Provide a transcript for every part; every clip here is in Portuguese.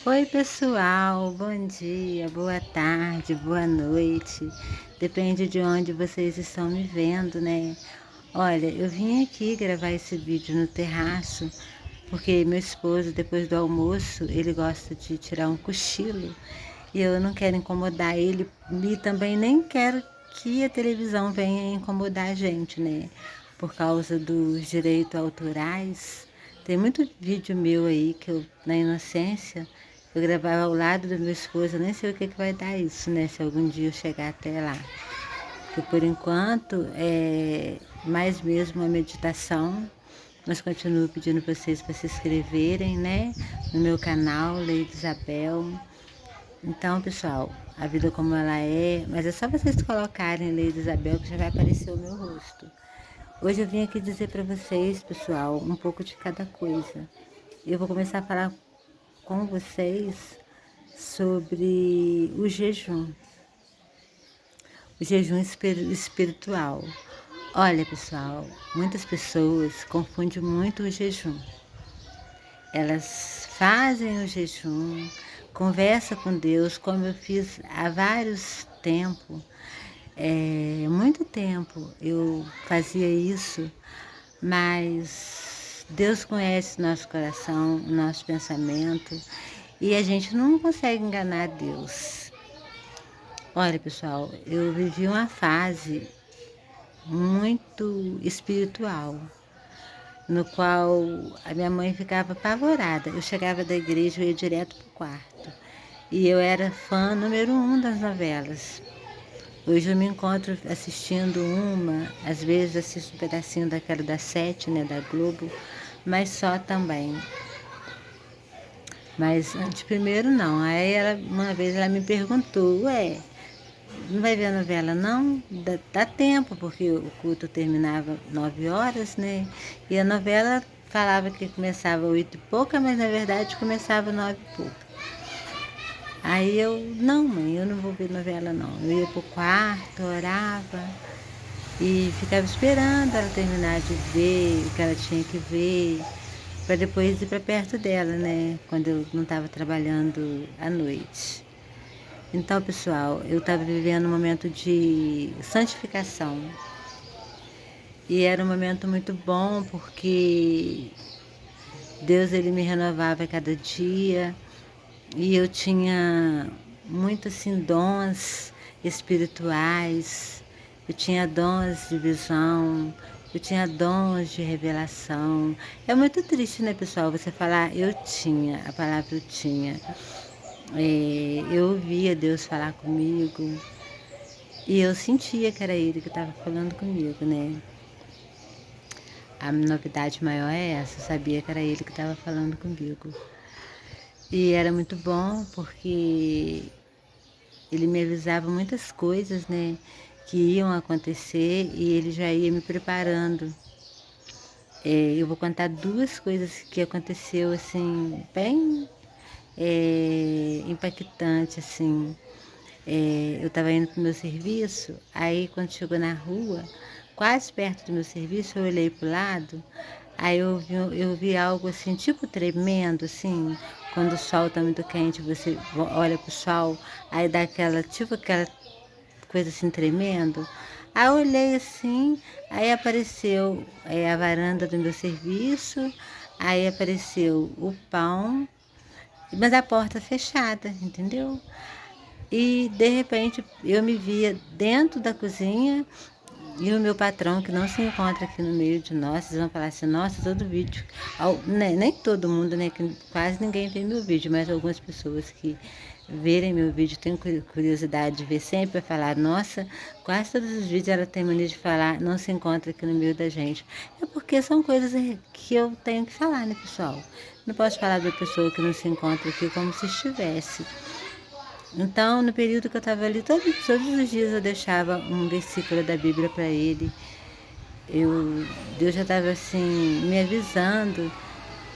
Oi, pessoal, bom dia, boa tarde, boa noite. Depende de onde vocês estão me vendo, né? Olha, eu vim aqui gravar esse vídeo no terraço porque meu esposo, depois do almoço, ele gosta de tirar um cochilo e eu não quero incomodar ele e também nem quero que a televisão venha incomodar a gente, né? Por causa dos direitos autorais. Tem muito vídeo meu aí que eu, na inocência, eu gravava ao lado do meu esposo, eu nem sei o que vai dar isso, né? Se algum dia eu chegar até lá. Porque por enquanto é mais mesmo uma meditação, mas continuo pedindo vocês para se inscreverem, né? No meu canal, Leide Isabel. Então, pessoal, a vida como ela é, mas é só vocês colocarem Leide Isabel que já vai aparecer o meu rosto. Hoje eu vim aqui dizer para vocês, pessoal, um pouco de cada coisa. Eu vou começar a falar com vocês sobre o jejum espiritual. Olha, pessoal, muitas pessoas confundem muito o jejum. Elas fazem o jejum, conversam com Deus, como eu fiz há vários tempos, muito tempo eu fazia isso, mas Deus conhece nosso coração, nosso pensamento, e a gente não consegue enganar Deus. Olha, pessoal, eu vivi uma fase muito espiritual, no qual a minha mãe ficava apavorada. Eu chegava da igreja, eu ia direto para o quarto. E eu era fã número 1 das novelas. Hoje eu me encontro assistindo uma, às vezes assisto um pedacinho daquela das 7, né, da Globo, mas só também. Mas de primeiro não. Aí uma vez ela me perguntou, não vai ver a novela não? Dá tempo, porque o culto terminava 9 horas, né? E a novela falava que começava 8 e pouca, mas na verdade começava 9 e pouca. Aí eu, não mãe, eu não vou ver novela não. Eu ia pro quarto, orava e ficava esperando ela terminar de ver o que ela tinha que ver, para depois ir para perto dela, né? Quando eu não estava trabalhando à noite. Então, pessoal, eu estava vivendo um momento de santificação. E era um momento muito bom porque Deus ele me renovava a cada dia e eu tinha muitos assim, dons espirituais, eu tinha dons de visão, eu tinha dons de revelação. É muito triste, né, pessoal, você falar eu tinha, a palavra eu tinha. Eu ouvia Deus falar comigo e eu sentia que era Ele que estava falando comigo, né? A novidade maior é essa, eu sabia que era Ele que estava falando comigo. E era muito bom porque Ele me avisava muitas coisas, né? Que iam acontecer e Ele já ia me preparando. Eu vou contar duas coisas que aconteceu assim, bem impactante, assim. Eu estava indo para o meu serviço, aí quando chegou na rua, quase perto do meu serviço, eu olhei para o lado, aí eu vi algo assim, tipo tremendo, assim, quando o sol está muito quente, você olha para o sol, aí dá aquela coisa assim tremendo. Aí eu olhei assim, aí apareceu a varanda do meu serviço, aí apareceu o pão, mas a porta fechada, entendeu? E de repente eu me via dentro da cozinha e o meu patrão, que não se encontra aqui no meio de nós, vocês vão falar assim, nossa, todo vídeo, né, nem todo mundo, né, que quase ninguém vê meu vídeo, mas algumas pessoas que verem meu vídeo têm curiosidade de ver sempre, vai falar, nossa, quase todos os vídeos ela tem mania de falar, não se encontra aqui no meio da gente. É porque são coisas que eu tenho que falar, né, pessoal? Não posso falar da pessoa que não se encontra aqui como se estivesse. Então, no período que eu estava ali, todos os dias eu deixava um versículo da Bíblia para ele. Deus já estava assim, me avisando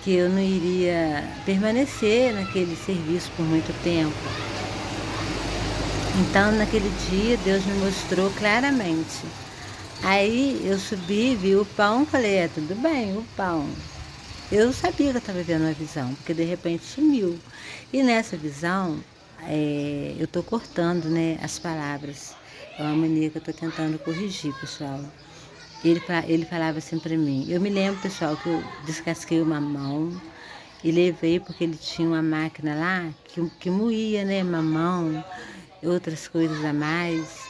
que eu não iria permanecer naquele serviço por muito tempo. Então, naquele dia, Deus me mostrou claramente. Aí eu subi, vi o pão, falei, tudo bem, o pão. eu sabia que eu estava vendo uma visão, porque de repente sumiu. E nessa visão, eu estou cortando, né, as palavras. É uma mania que eu estou tentando corrigir, pessoal. Ele falava assim para mim. Eu me lembro, pessoal, que eu descasquei o mamão e levei porque ele tinha uma máquina lá que moía, né, mamão e outras coisas a mais.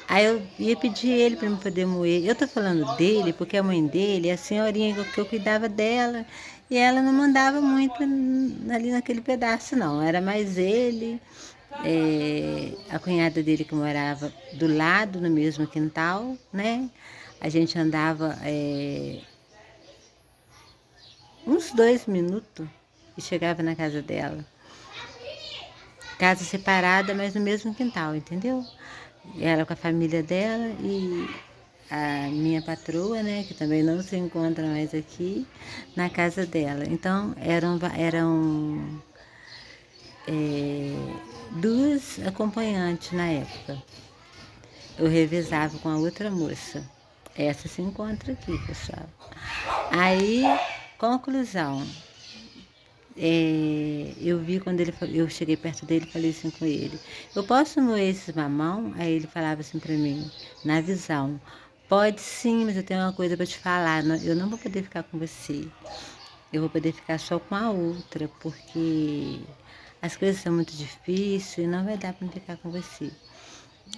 Aí eu ia pedir ele para me poder moer. Eu tô falando dele porque a mãe dele é a senhorinha que eu cuidava dela e ela não mandava muito ali naquele pedaço, não. Era mais ele, a cunhada dele que morava do lado, no mesmo quintal, né? A gente andava uns 2 minutos e chegava na casa dela. Casa separada, mas no mesmo quintal, entendeu? Ela com a família dela e a minha patroa, né, que também não se encontra mais aqui, na casa dela. Então, eram duas acompanhantes na época. Eu revezava com a outra moça. Essa se encontra aqui, pessoal. Aí, conclusão. Eu vi quando eu cheguei perto dele e falei assim com ele, eu posso moer esses mamão? Aí ele falava assim pra mim, na visão, pode sim, mas eu tenho uma coisa pra te falar, eu não vou poder ficar com você, eu vou poder ficar só com a outra, porque as coisas são muito difíceis e não vai dar pra ficar com você.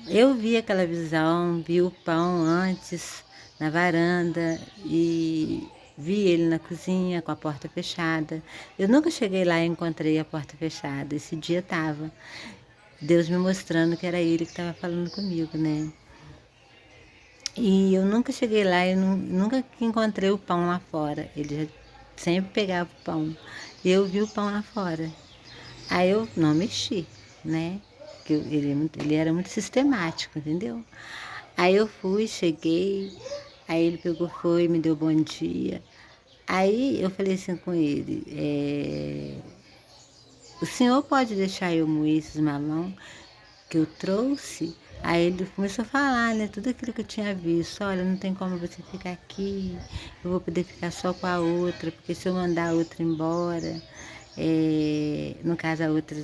Eu vi aquela visão, vi o pão antes na varanda e vi ele na cozinha com a porta fechada. Eu nunca cheguei lá e encontrei a porta fechada. Esse dia estava. Deus me mostrando que era ele que estava falando comigo, né? E eu nunca cheguei lá e nunca encontrei o pão lá fora. Ele já sempre pegava o pão. E eu vi o pão lá fora. Aí eu não mexi, né? Porque ele era muito sistemático, entendeu? Aí eu fui, cheguei, aí ele pegou, foi, me deu bom dia. Aí eu falei assim com ele, o senhor pode deixar eu moer esses mamão que eu trouxe? Aí ele começou a falar, né, tudo aquilo que eu tinha visto. Olha, não tem como você ficar aqui, eu vou poder ficar só com a outra, porque se eu mandar a outra embora, no caso a outra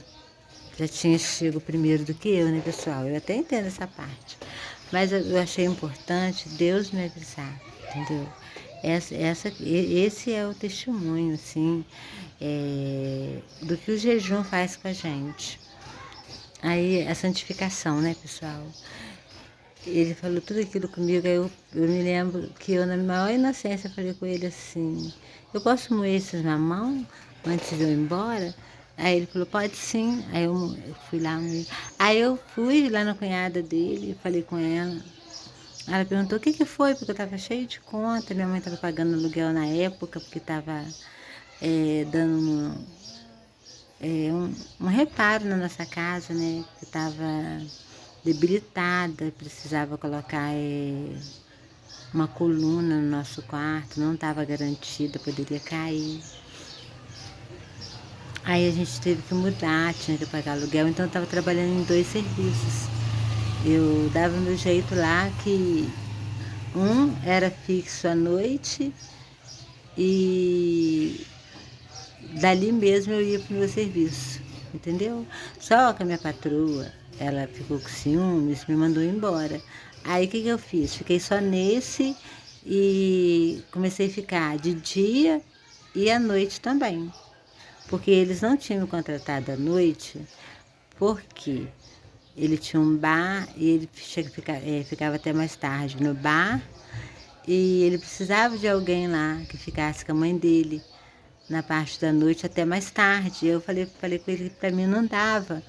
já tinha chego primeiro do que eu, né, pessoal? Eu até entendo essa parte. Mas eu achei importante Deus me avisar, entendeu? Esse é o testemunho, assim, do que o jejum faz com a gente. Aí, a santificação, né, pessoal? Ele falou tudo aquilo comigo, aí eu me lembro que eu, na maior inocência, falei com ele assim, eu posso moer esses mamão antes de eu ir embora? Aí ele falou, pode sim. Aí eu fui lá. Aí eu fui lá na cunhada dele, falei com ela. Ela perguntou o que foi, porque eu estava cheio de conta, minha mãe estava pagando aluguel na época, porque estava dando um reparo na nossa casa, né? Que estava debilitada, precisava colocar uma coluna no nosso quarto, não estava garantida, poderia cair. Aí a gente teve que mudar, tinha que pagar aluguel, então eu estava trabalhando em 2 serviços. Eu dava o meu jeito lá, que um era fixo à noite e dali mesmo eu ia para o meu serviço, entendeu? Só que a minha patroa, ela ficou com ciúmes, me mandou embora. Aí o que eu fiz? Fiquei só nesse e comecei a ficar de dia e à noite também. Porque eles não tinham me contratado à noite, porque ele tinha um bar e ele ficava até mais tarde no bar e ele precisava de alguém lá que ficasse com a mãe dele na parte da noite até mais tarde. Eu falei com ele que para mim não dava,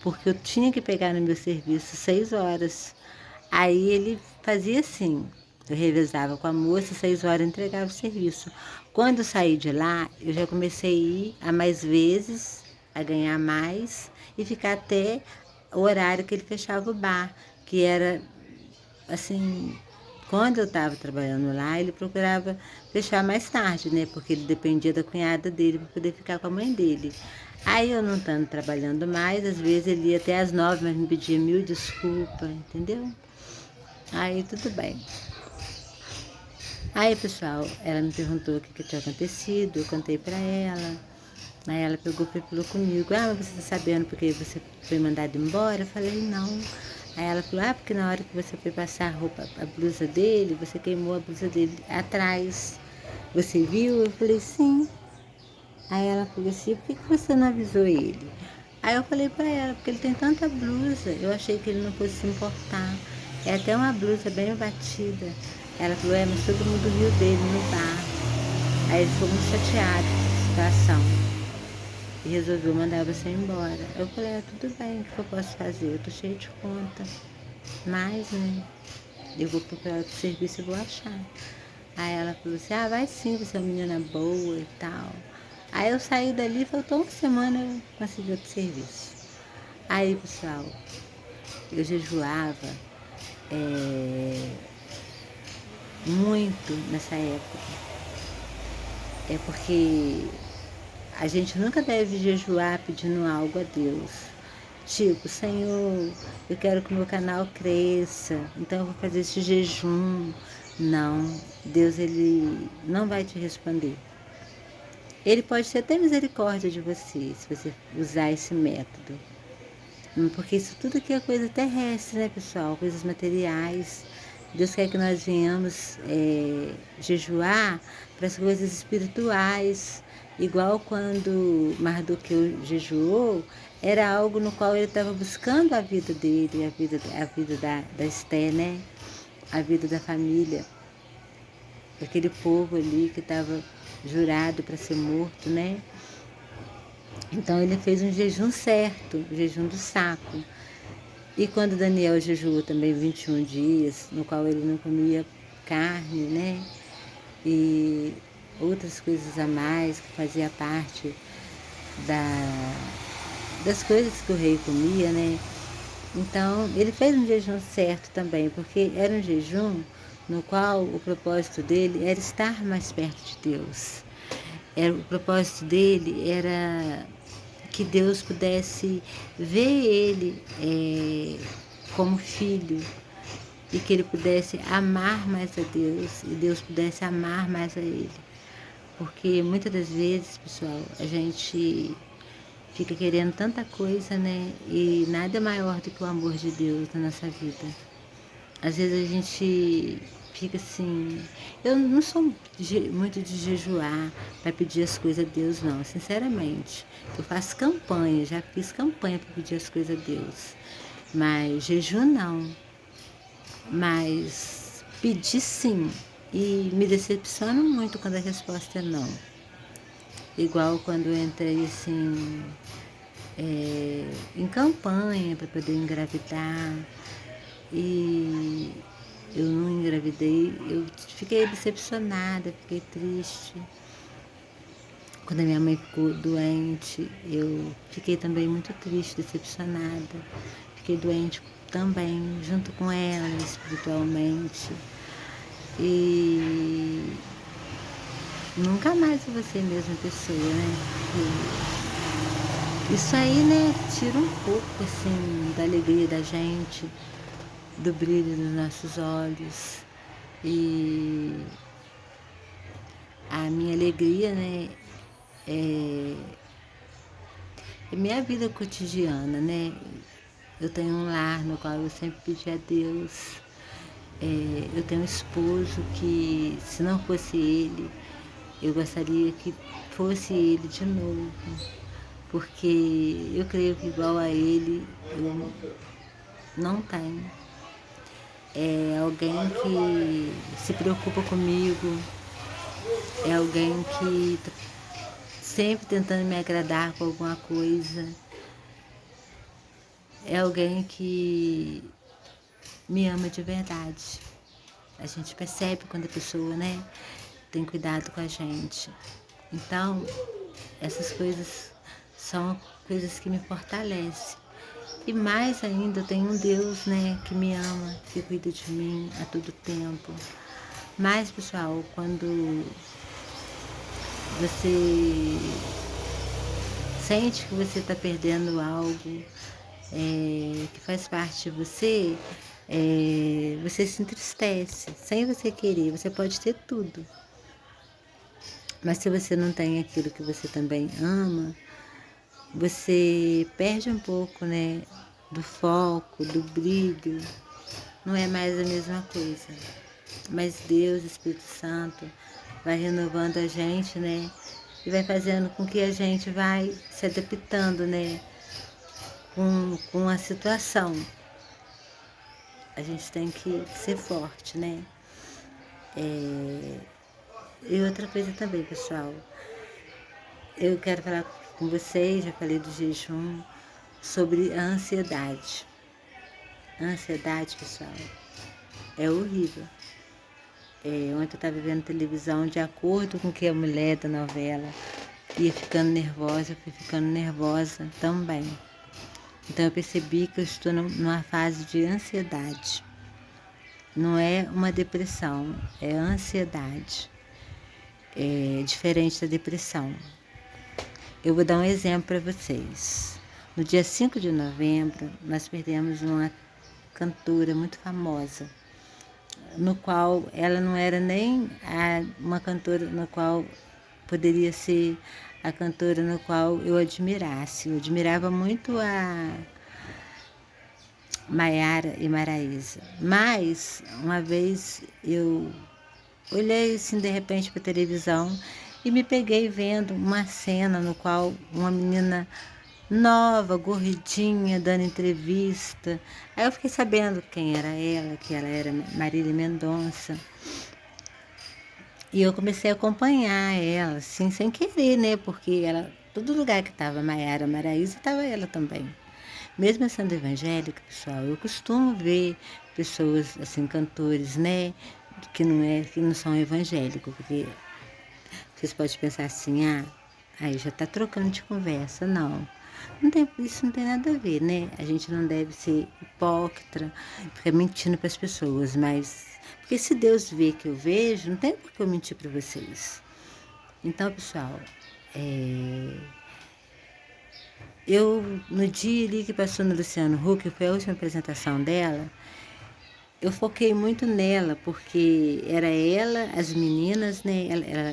porque eu tinha que pegar no meu serviço 6 horas. Aí ele fazia assim, eu revezava com a moça, 6 horas eu entregava o serviço. Quando eu saí de lá, eu já comecei a ir a mais vezes, a ganhar mais e ficar até o horário que ele fechava o bar, que era assim, quando eu estava trabalhando lá, ele procurava fechar mais tarde, né? Porque ele dependia da cunhada dele para poder ficar com a mãe dele. Aí eu não estando trabalhando mais, às vezes ele ia até às 9, mas me pedia 1000 desculpas, entendeu? Aí tudo bem. Aí, pessoal, ela me perguntou o que tinha acontecido, eu contei pra ela. Aí ela pegou e falou comigo, mas você tá sabendo porque você foi mandado embora? Eu falei, não. Aí ela falou, porque na hora que você foi passar a blusa dele, você queimou a blusa dele atrás. Você viu? Eu falei, sim. Aí ela falou assim, por que você não avisou ele? Aí eu falei pra ela, porque ele tem tanta blusa, eu achei que ele não fosse se importar. É até uma blusa bem batida. Ela falou, mas todo mundo riu dele no bar. Aí ele ficou muito chateado com a situação e resolveu mandar você embora. Eu falei, tudo bem, o que eu posso fazer? Eu tô cheia de conta. Mas, né, eu vou procurar outro serviço e vou achar. Aí ela falou assim, vai sim, você é uma menina boa e tal. Aí eu saí dali, faltou uma semana, eu consegui outro serviço. Aí, pessoal, eu jejuava muito nessa época. É porque a gente nunca deve jejuar pedindo algo a Deus. Tipo, Senhor, eu quero que o meu canal cresça, então eu vou fazer esse jejum. Não, Deus ele não vai te responder. Ele pode ter até misericórdia de você, se você usar esse método. Porque isso tudo aqui é coisa terrestre, né, pessoal? Coisas materiais. Deus quer que nós venhamos jejuar para as coisas espirituais. Igual quando Mardoqueu jejuou, era algo no qual ele estava buscando a vida dele, a vida da Esté, né? A vida da família, daquele povo ali que estava jurado para ser morto, né? Então ele fez um jejum certo, o jejum do saco. E quando Daniel jejuou também 21 dias, no qual ele não comia carne, né? E outras coisas a mais que fazia parte das coisas que o rei comia, né? Então, ele fez um jejum certo também, porque era um jejum no qual o propósito dele era estar mais perto de Deus. O propósito dele era que Deus pudesse ver ele como filho e que ele pudesse amar mais a Deus e Deus pudesse amar mais a ele. Porque muitas das vezes, pessoal, a gente fica querendo tanta coisa, né? E nada é maior do que o amor de Deus na nossa vida. Às vezes a gente fica assim... Eu não sou muito de jejuar para pedir as coisas a Deus, não. Sinceramente, eu faço campanha, já fiz campanha para pedir as coisas a Deus. Mas jejum não. Mas pedir sim. E me decepciono muito quando a resposta é não. Igual quando eu entrei assim... em campanha para poder engravidar e eu não engravidei, eu fiquei decepcionada, fiquei triste. Quando a minha mãe ficou doente, eu fiquei também muito triste, decepcionada. Fiquei doente também, junto com ela, espiritualmente. E nunca mais eu vou ser a mesma pessoa, né? Isso aí, né, tira um pouco, assim, da alegria da gente, do brilho dos nossos olhos. E a minha alegria, né, é minha vida cotidiana, né? Eu tenho um lar no qual eu sempre pedi a Deus. Eu tenho um esposo que, se não fosse ele, eu gostaria que fosse ele de novo. Porque eu creio que igual a ele, eu não tenho. É alguém que se preocupa comigo, é alguém que tá sempre tentando me agradar com alguma coisa, é alguém que me ama de verdade. A gente percebe quando a pessoa, né, tem cuidado com a gente. Então, essas coisas são coisas que me fortalecem. E mais ainda, eu tenho um Deus, né, que me ama, que cuida de mim a todo tempo. Mas, pessoal, quando você sente que você está perdendo algo que faz parte de você, você se entristece, sem você querer. Você pode ter tudo, mas se você não tem aquilo que você também ama, você perde um pouco, né, do foco, do brilho. Não é mais a mesma coisa. Mas Deus, Espírito Santo, vai renovando a gente, né? E vai fazendo com que a gente vai se adaptando, né? Com a situação. A gente tem que ser forte, né? E outra coisa também, pessoal. Eu quero falar com vocês, já falei do jejum, sobre a ansiedade. A ansiedade, pessoal, é horrível. Ontem eu estava vendo televisão, de acordo com que a mulher da novela ia ficando nervosa, eu fui ficando nervosa também. Então eu percebi que eu estou numa fase de ansiedade. Não é uma depressão, é ansiedade. É diferente da depressão. Eu vou dar um exemplo para vocês. No dia 5 de novembro, nós perdemos uma cantora muito famosa, no qual ela não era nem uma cantora no qual poderia ser a cantora no qual eu admirasse. Eu admirava muito a Maiara e Maraísa. Mas, uma vez, eu olhei assim de repente para a televisão e me peguei vendo uma cena no qual uma menina nova, gordinha, dando entrevista. Aí eu fiquei sabendo quem era ela, que ela era Marília Mendonça. E eu comecei a acompanhar ela, assim, sem querer, né? Porque ela, todo lugar que estava Maiara Maraíza, estava ela também. Mesmo eu sendo evangélica, pessoal, eu costumo ver pessoas, assim, cantores, né? Que não são evangélicos, porque vocês podem pensar assim, aí já está trocando de conversa. Não. Isso não tem nada a ver, né? A gente não deve ser hipócrita, ficar mentindo para as pessoas, mas porque se Deus vê que eu vejo, não tem por que eu mentir para vocês. Então, pessoal, no dia ali que passou no Luciano Huck, foi a última apresentação dela, eu foquei muito nela, porque era ela, as meninas, né?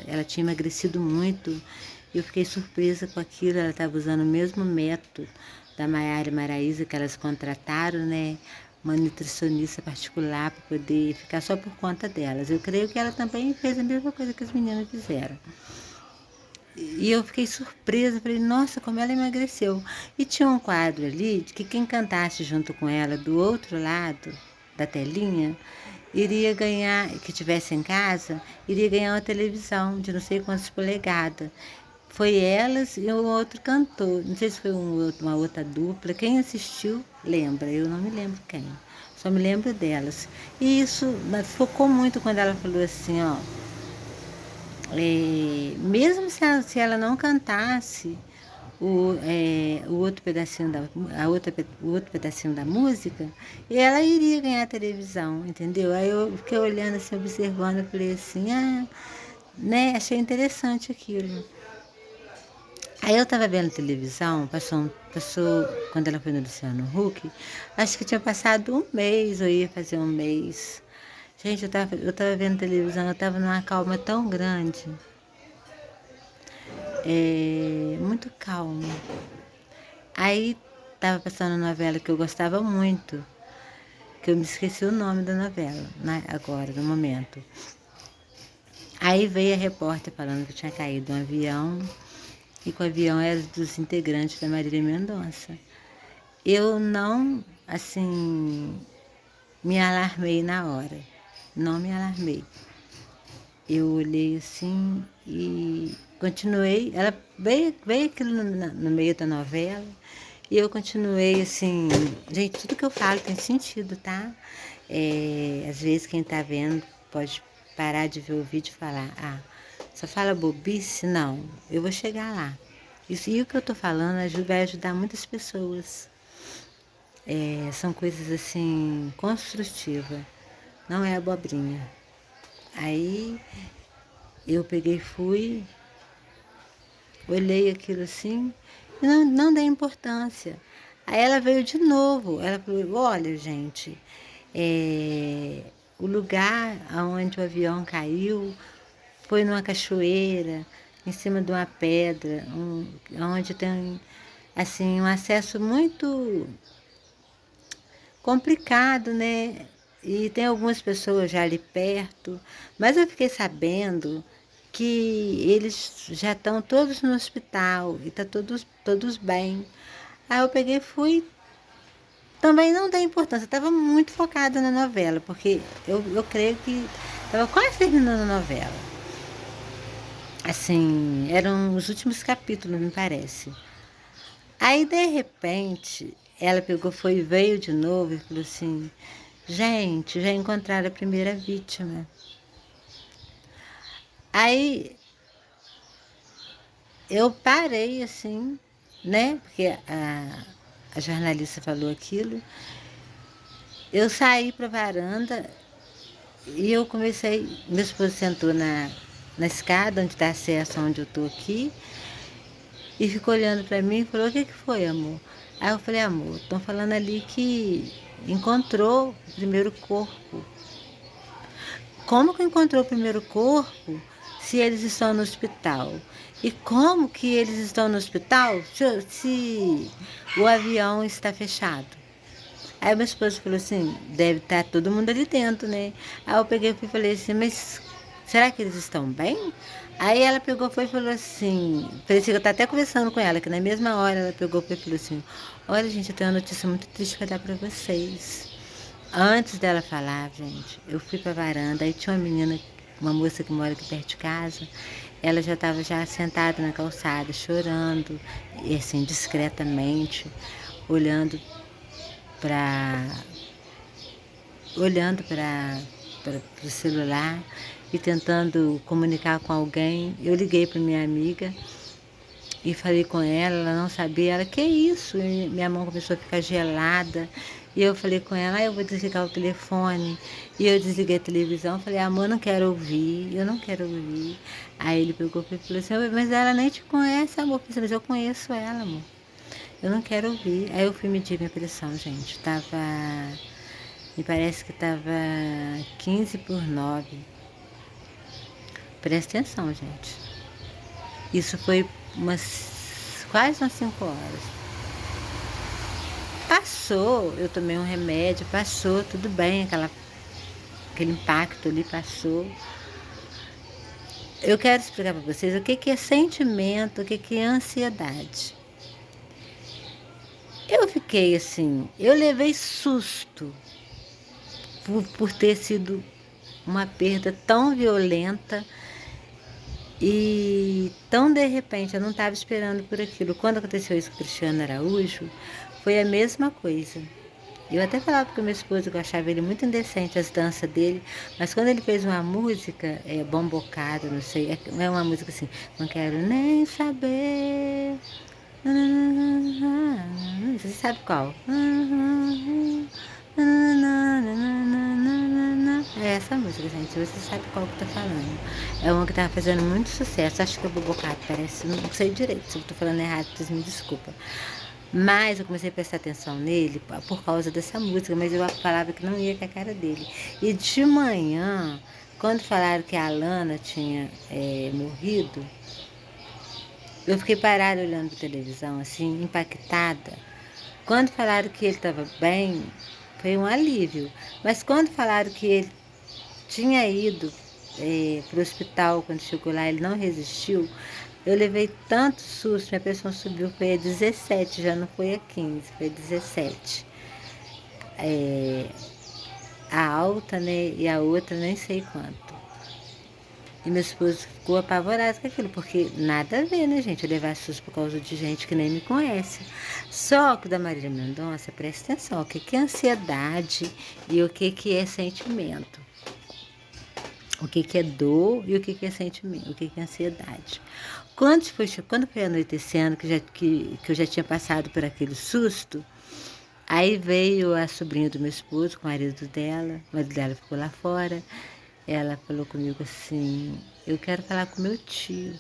Ela tinha emagrecido muito. Eu fiquei surpresa com aquilo, ela estava usando o mesmo método da Maiara e Maraísa que elas contrataram, né? Uma nutricionista particular para poder ficar só por conta delas. Eu creio que ela também fez a mesma coisa que as meninas fizeram. E eu fiquei surpresa, falei, nossa, como ela emagreceu. E tinha um quadro ali de que quem cantasse junto com ela do outro lado da telinha iria ganhar, que tivesse em casa, iria ganhar uma televisão de não sei quantas polegadas. Foi elas e um outro cantor, não sei se foi uma outra dupla. Quem assistiu lembra, eu não me lembro quem, só me lembro delas. E isso focou muito quando ela falou assim, ó, mesmo se ela não cantasse o outro pedacinho o outro pedacinho da música, ela iria ganhar a televisão, entendeu? Aí eu fiquei olhando assim, observando, eu falei assim, né? Achei interessante aquilo. Aí eu tava vendo televisão, passou quando ela foi no Luciano Huck, acho que tinha passado um mês, eu ia fazer um mês. Gente, eu tava vendo televisão, eu tava numa calma tão grande, muito calma. Aí tava passando uma novela que eu gostava muito, que eu me esqueci o nome da novela, né, agora, no momento. Aí veio a repórter falando que tinha caído um avião, e que o avião era dos integrantes da Marília Mendonça. Eu não, assim, me alarmei na hora, não me alarmei. Eu olhei assim e continuei, ela veio aquilo no meio da novela, e eu continuei assim, gente, tudo que eu falo tem sentido, tá? Às vezes quem tá vendo pode parar de ver o vídeo e falar, só fala bobice? Não, eu vou chegar lá. Isso, e o que eu tô falando vai ajudar muitas pessoas. São coisas assim, construtivas, não é abobrinha. Aí eu peguei, fui, olhei aquilo assim e não dei importância. Aí ela veio de novo, ela falou, olha gente, O lugar onde o avião caiu foi numa cachoeira, em cima de uma pedra, onde tem assim um acesso muito complicado, né? E tem algumas pessoas já ali perto, mas eu fiquei sabendo que eles já estão todos no hospital e tá todos bem. Aí eu peguei e fui. Também não dei importância, estava muito focada na novela, porque eu creio que estava quase terminando a novela. Assim, eram os últimos capítulos, me parece. Aí, de repente, ela pegou, foi e veio de novo e falou assim: gente, já encontraram a primeira vítima. Aí eu parei assim, né? Porque a jornalista falou aquilo. Eu saí para a varanda e eu comecei. Meu esposo sentou na escada onde está acesso onde eu estou aqui e ficou olhando para mim e falou: o que foi, amor? Aí eu falei: amor, estão falando ali que encontrou o primeiro corpo. Como que encontrou o primeiro corpo se eles estão no hospital? E como que eles estão no hospital se o avião está fechado? Aí meu esposo falou assim: deve estar todo mundo ali dentro, né? Aí eu peguei e falei assim: mas será que eles estão bem? Aí ela pegou e falou assim: parecia que eu estava até conversando com ela, que na mesma hora ela pegou e falou assim: olha, gente, eu tenho uma notícia muito triste para dar para vocês. Antes dela falar, gente, eu fui pra varanda, aí tinha uma menina, uma moça que mora aqui perto de casa, ela já estava já sentada na calçada, chorando, e assim, discretamente, olhando para o celular e tentando comunicar com alguém. Eu liguei para minha amiga e falei com ela, ela não sabia, ela, que isso? E minha mão começou a ficar gelada. E eu falei com ela: eu vou desligar o telefone. E eu desliguei a televisão, falei: amor, não quero ouvir, eu não quero ouvir. Aí ele pegou e falou assim: mas ela nem te conhece, amor. Eu falei: mas eu conheço ela, amor. Eu não quero ouvir. Aí eu fui medir minha pressão, gente. Me parece que tava 15/9. Presta atenção, gente. Isso foi quase umas 5 horas. Passou, eu tomei um remédio, passou, tudo bem, aquele impacto ali passou. Eu quero explicar para vocês o que é sentimento, o que é ansiedade. Eu fiquei assim, eu levei susto por ter sido uma perda tão violenta e tão de repente. Eu não estava esperando por aquilo. Quando aconteceu isso com o Cristiano Araújo, foi a mesma coisa. Eu até falava com meu esposo que eu achava ele muito indecente, as danças dele, mas quando ele fez uma música, bombocada, não sei, é uma música assim: não quero nem saber. Você sabe qual? É essa música, gente. Você sabe qual que eu tô falando. É uma que tava fazendo muito sucesso. Acho que é o Bobocado, parece. Não sei direito. Se eu tô falando errado, vocês me desculpam. Mas eu comecei a prestar atenção nele por causa dessa música, mas eu falava que não ia com a cara dele. E de manhã, quando falaram que a Alana tinha morrido, eu fiquei parada olhando pra televisão, assim, impactada. Quando falaram que ele estava bem, foi um alívio. Mas quando falaram que ele tinha ido para o hospital, quando chegou lá, ele não resistiu, eu levei tanto susto, minha pressão subiu, foi a 17, já não foi a 15, foi a 17. A alta, né, e a outra nem sei quanto. E meu esposo ficou apavorado com aquilo, porque nada a ver, né, gente? Eu levar susto por causa de gente que nem me conhece. Só que o da Marília Mendonça, presta atenção, o que é ansiedade e o que é sentimento. O que é dor e o que é sentimento, o que é ansiedade. Quando foi anoitecendo, que eu já tinha passado por aquele susto, aí veio a sobrinha do meu esposo, com o marido dela, o marido dela ficou lá fora. Ela falou comigo assim: eu quero falar com meu tio.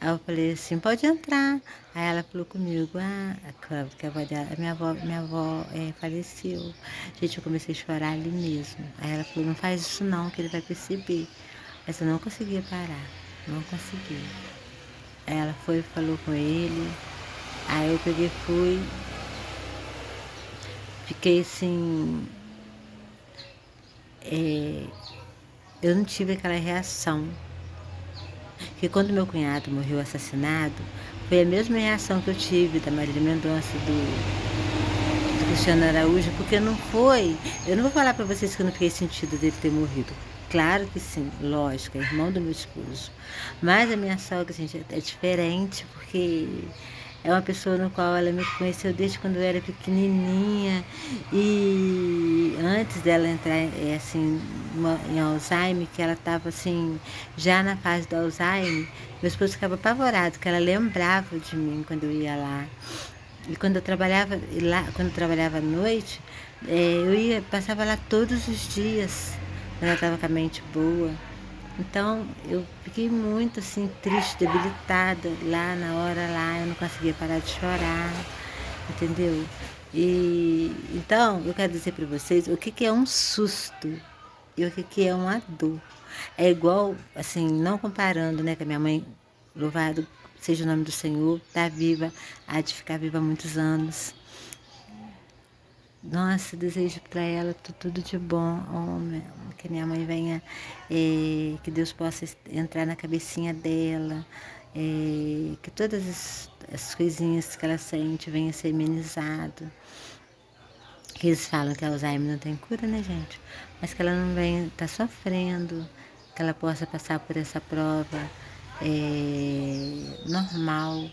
Aí eu falei assim, pode entrar. Aí ela falou comigo, que a avó dela, minha avó faleceu. Gente, eu comecei a chorar ali mesmo. Aí ela falou, não faz isso não, que ele vai perceber. Mas eu não conseguia parar, não conseguia. Aí ela foi e falou com ele. Aí eu peguei e fui, fiquei assim, eu não tive aquela reação. Porque quando meu cunhado morreu assassinado, foi a mesma reação que eu tive da Marília Mendonça, do Cristiano Araújo, porque não foi. Eu não vou falar para vocês que eu não fiquei sentido dele ter morrido. Claro que sim, lógico, é irmão do meu esposo. Mas a minha sogra, gente, é diferente, porque é uma pessoa no qual ela me conheceu desde quando eu era pequenininha. E antes dela entrar assim, em Alzheimer, que ela estava assim, já na fase do Alzheimer, meu esposo ficava apavorado, que ela lembrava de mim quando eu ia lá. E quando eu trabalhava lá, quando eu trabalhava à noite, passava lá todos os dias, quando ela estava com a mente boa. Então eu fiquei muito assim, triste, debilitada lá na hora lá, eu não conseguia parar de chorar, entendeu? E então eu quero dizer para vocês o que é um susto e o que é uma dor. É igual, assim, não comparando, né, com a minha mãe, louvado seja o nome do Senhor, está viva, há de ficar viva há muitos anos. Nossa, desejo para ela tudo de bom, que minha mãe venha, que Deus possa entrar na cabecinha dela, que todas as coisinhas que ela sente venham a ser amenizado. Eles falam que Alzheimer não tem cura, né, gente? Mas que ela não venha estar sofrendo, que ela possa passar por essa prova normal,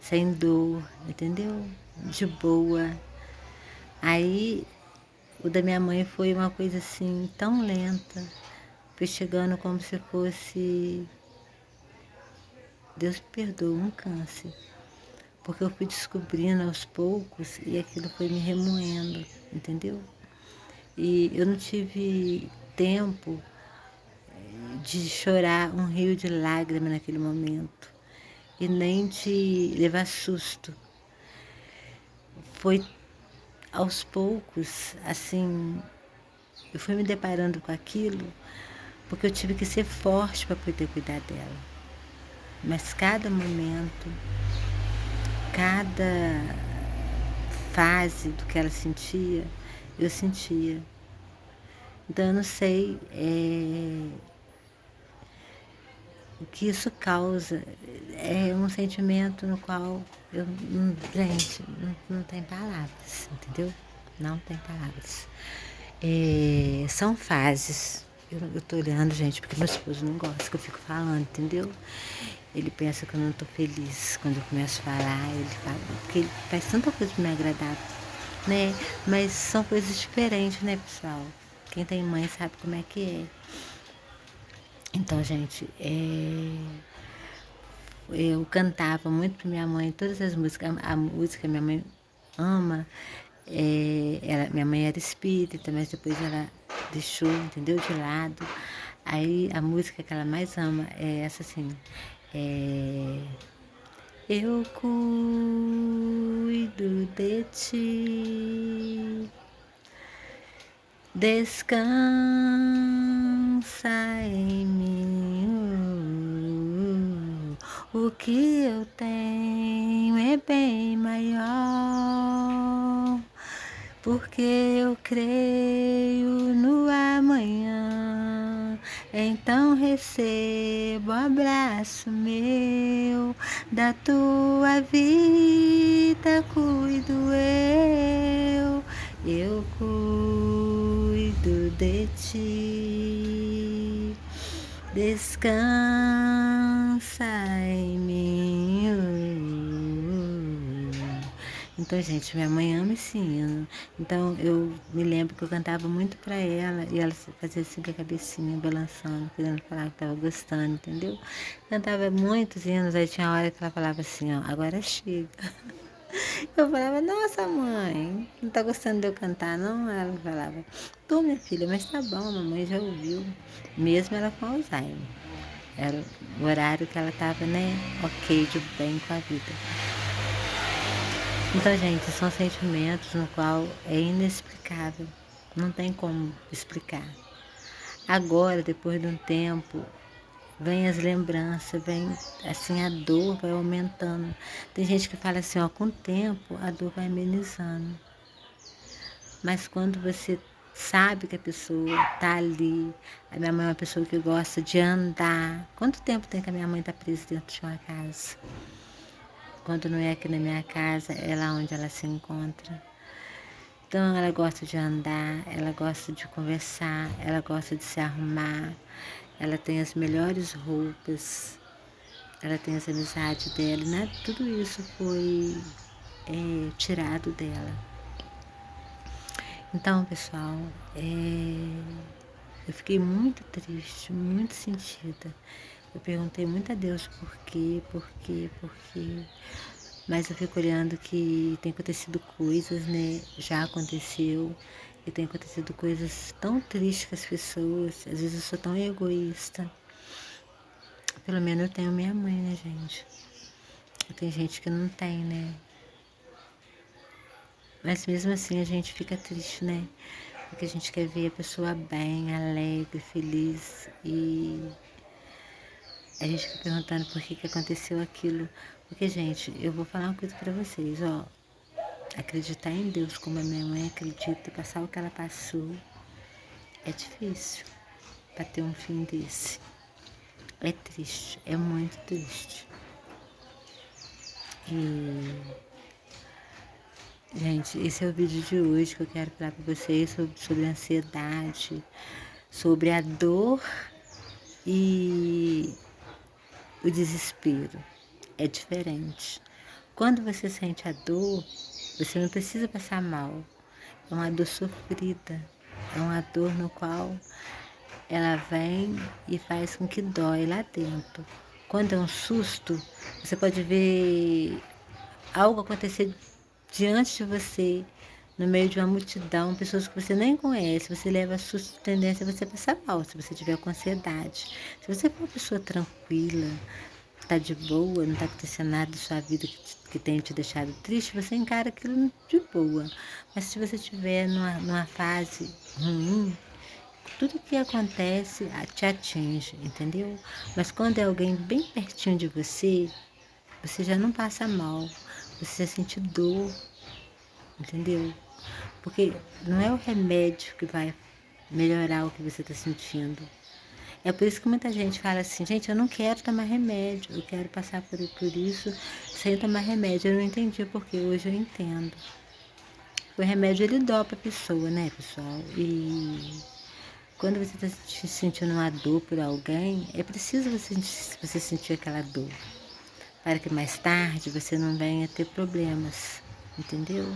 sem dor, entendeu? De boa. Aí, o da minha mãe foi uma coisa assim, tão lenta. Foi chegando como se fosse, Deus me perdoa, um câncer. Porque eu fui descobrindo aos poucos e aquilo foi me remoendo, entendeu? E eu não tive tempo de chorar um rio de lágrimas naquele momento. E nem de levar susto. Foi aos poucos, assim, eu fui me deparando com aquilo, porque eu tive que ser forte para poder cuidar dela. Mas cada momento, cada fase do que ela sentia, eu sentia. Então eu não sei o que isso causa. É um sentimento no qual gente, não tem palavras, entendeu? Não tem palavras. São fases. Eu tô olhando, gente, porque meu esposo não gosta que eu fico falando, entendeu? Ele pensa que eu não tô feliz quando eu começo a falar, ele fala, porque ele faz tanta coisa pra me agradar, né? Mas são coisas diferentes, né, pessoal? Quem tem mãe sabe como é que é. Então, gente, eu cantava muito pra minha mãe todas as músicas. A música minha mãe ama. Minha mãe era espírita, mas depois ela deixou, entendeu? De lado. Aí a música que ela mais ama é essa assim. Eu cuido de ti, descansa em mim. O que eu tenho é bem maior, porque eu creio no amanhã. Então recebo abraço meu, da tua vida cuido eu cuido de ti, descansa em mim. Então, gente, minha mãe ama esse hino. Então, eu me lembro que eu cantava muito pra ela e ela fazia assim com a cabecinha balançando, querendo falar que tava gostando, entendeu? Cantava muitos hinos, aí tinha hora que ela falava assim, ó, agora chega. Eu falava, nossa mãe, não tá gostando de eu cantar, não? Ela falava, tô minha filha, mas tá bom, a mamãe já ouviu, mesmo ela com Alzheimer. Era o horário que ela estava, né, ok, de bem com a vida. Então, gente, são sentimentos no qual é inexplicável. Não tem como explicar. Agora, depois de um tempo, vem as lembranças, vem assim, a dor vai aumentando. Tem gente que fala assim, ó, com o tempo a dor vai amenizando. Mas quando você sabe que a pessoa tá ali, a minha mãe é uma pessoa que gosta de andar. Quanto tempo tem que a minha mãe tá presa dentro de uma casa? Quando não é aqui na minha casa, é lá onde ela se encontra. Então ela gosta de andar, ela gosta de conversar, ela gosta de se arrumar, ela tem as melhores roupas, ela tem as amizades dela, né? Tudo isso foi tirado dela. Então, pessoal, eu fiquei muito triste, muito sentida. Eu perguntei muito a Deus por quê, por quê, por quê. Mas eu fico olhando que tem acontecido coisas, né? Já aconteceu. E tem acontecido coisas tão tristes com as pessoas. Às vezes eu sou tão egoísta. Pelo menos eu tenho minha mãe, né, gente? Tem gente que não tem, né? Mas mesmo assim a gente fica triste, né? Porque a gente quer ver a pessoa bem, alegre, feliz. E a gente fica perguntando por que aconteceu aquilo. Porque, gente, eu vou falar uma coisa pra vocês, ó. Acreditar em Deus como a minha mãe acredita e passar o que ela passou é difícil para ter um fim desse. É triste, é muito triste. E, gente, esse é o vídeo de hoje que eu quero falar para vocês sobre a ansiedade, sobre a dor e o desespero. É diferente. Quando você sente a dor, você não precisa passar mal. É uma dor sofrida, é uma dor no qual ela vem e faz com que dói lá dentro. Quando é um susto, você pode ver algo acontecer diante de você, no meio de uma multidão, pessoas que você nem conhece, você leva susto, tendência a você passar mal, se você tiver com ansiedade. Se você for uma pessoa tranquila, tá de boa, não tá acontecendo nada da sua vida que tenha te deixado triste, você encara aquilo de boa. Mas se você estiver numa fase ruim, tudo que acontece te atinge, entendeu? Mas quando é alguém bem pertinho de você, você já não passa mal, você já sente dor, entendeu? Porque não é o remédio que vai melhorar o que você está sentindo. É por isso que muita gente fala assim, gente, eu não quero tomar remédio, eu quero passar por isso sem tomar remédio. Eu não entendi porque hoje eu entendo. O remédio ele dopa a pessoa, né, pessoal? E quando você está sentindo uma dor por alguém, é preciso você sentir aquela dor, para que mais tarde você não venha ter problemas, entendeu?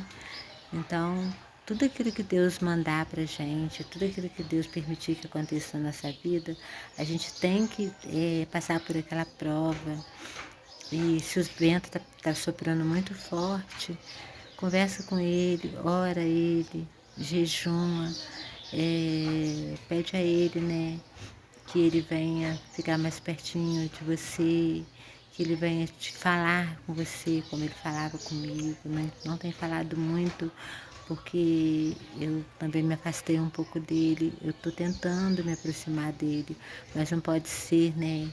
Então, tudo aquilo que Deus mandar pra gente, tudo aquilo que Deus permitir que aconteça na nossa vida, a gente tem que passar por aquela prova. E se o vento tá soprando muito forte, conversa com ele, ora a ele, jejuma, pede a ele, né, que ele venha ficar mais pertinho de você, que ele venha te falar com você como ele falava comigo. Não tem falado muito, porque eu também me afastei um pouco dele. Eu estou tentando me aproximar dele, mas não pode ser, né,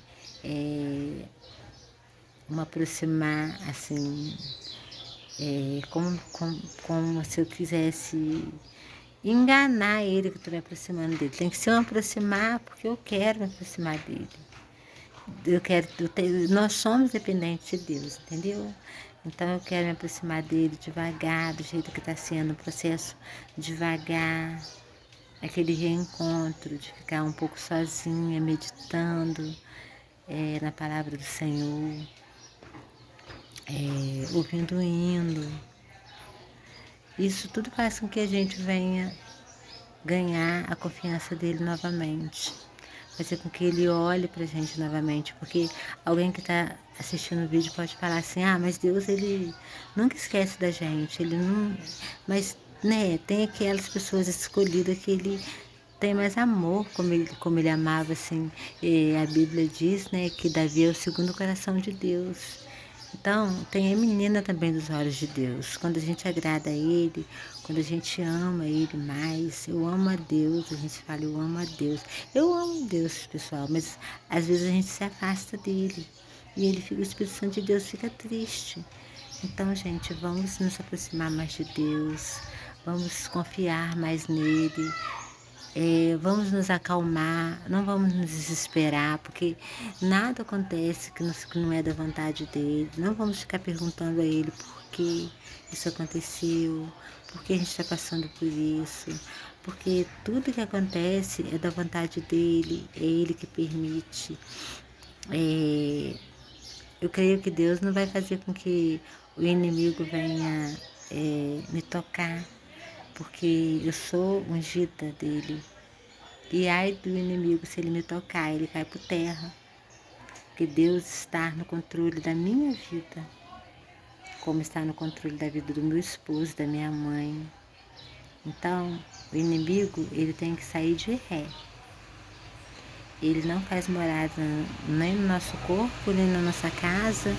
me aproximar assim, como se eu quisesse enganar ele que eu estou me aproximando dele. Tem que se eu aproximar porque eu quero me aproximar dele. Nós somos dependentes de Deus, entendeu? Então eu quero me aproximar dele devagar, do jeito que está sendo o processo, devagar, aquele reencontro, de ficar um pouco sozinha, meditando na palavra do Senhor, ouvindo o hino. Isso tudo faz com que a gente venha ganhar a confiança dele novamente. Fazer com que ele olhe pra gente novamente. Porque alguém que está assistindo o vídeo pode falar assim, mas Deus, ele nunca esquece da gente. Ele não... Mas, né, tem aquelas pessoas escolhidas que ele tem mais amor, como ele amava, assim. E a Bíblia diz, né, que Davi é o segundo coração de Deus. Então, tem a menina também dos olhos de Deus. Quando a gente agrada a Ele, quando a gente ama Ele mais, eu amo a Deus, a gente fala, eu amo a Deus. Eu amo Deus, pessoal, mas às vezes a gente se afasta dele. E ele fica, o Espírito Santo de Deus fica triste. Então, gente, vamos nos aproximar mais de Deus, vamos confiar mais nele, vamos nos acalmar, não vamos nos desesperar, porque nada acontece que não é da vontade dele. Não vamos ficar perguntando a ele por que isso aconteceu, por que a gente está passando por isso, porque tudo que acontece é da vontade dele, é ele que permite. É, eu creio que Deus não vai fazer com que o inimigo venha me tocar, porque eu sou ungida dele. E ai do inimigo, se ele me tocar, ele cai por terra. Porque Deus está no controle da minha vida, como está no controle da vida do meu esposo, da minha mãe. Então, o inimigo, ele tem que sair de ré. Ele não faz morada nem no nosso corpo, nem na nossa casa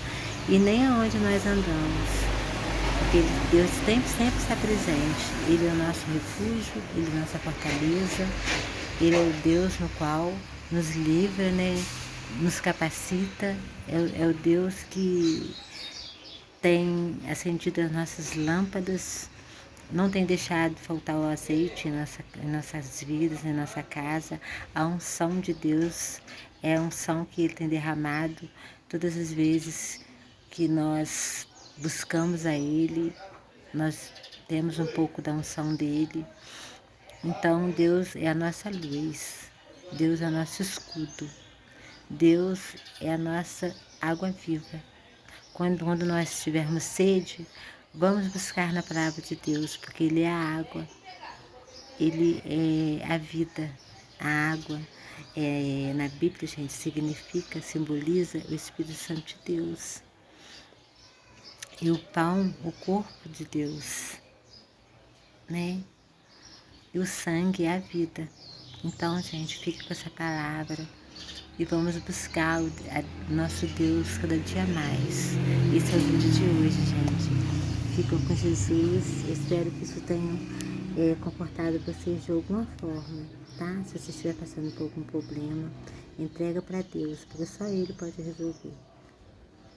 e nem aonde nós andamos. Porque Deus sempre está presente. Ele é o nosso refúgio, Ele é a nossa fortaleza. Ele é o Deus no qual nos livra, né? Nos capacita. É o Deus que tem acendido as nossas lâmpadas, não tem deixado faltar o azeite em nossas vidas, em nossa casa. A unção de Deus é a unção que Ele tem derramado todas as vezes que nós buscamos a Ele, nós temos um pouco da unção dEle. Então Deus é a nossa luz, Deus é o nosso escudo, Deus é a nossa água viva. Quando nós tivermos sede, vamos buscar na palavra de Deus, porque Ele é a água, Ele é a vida. A água, na Bíblia, gente, significa, simboliza o Espírito Santo de Deus. E o pão, o corpo de Deus, né? E o sangue é a vida. Então, gente, fique com essa palavra e vamos buscar o nosso Deus cada dia mais. Esse é o vídeo de hoje, gente. Ficam com Jesus. Eu espero que isso tenha comportado vocês de alguma forma, tá? Se você estiver passando por algum problema, entrega para Deus, porque só Ele pode resolver.